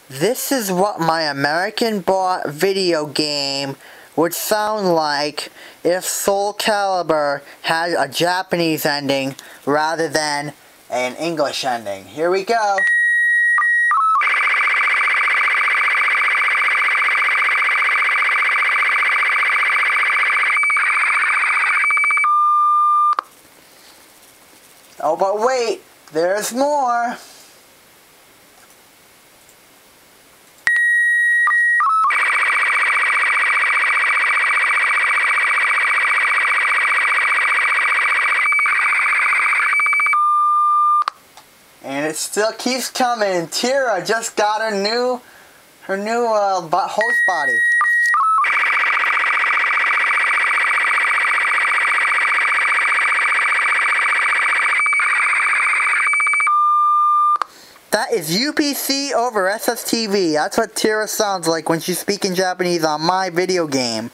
This is what my American-bought video game would sound like if Soul Calibur had a Japanese ending rather than an English ending. Here we go. Oh, but wait, there's more. And it still keeps coming. Tira just got her new host body. That is UPC over SSTV. That's what Tira sounds like when she's speaking Japanese on my video game.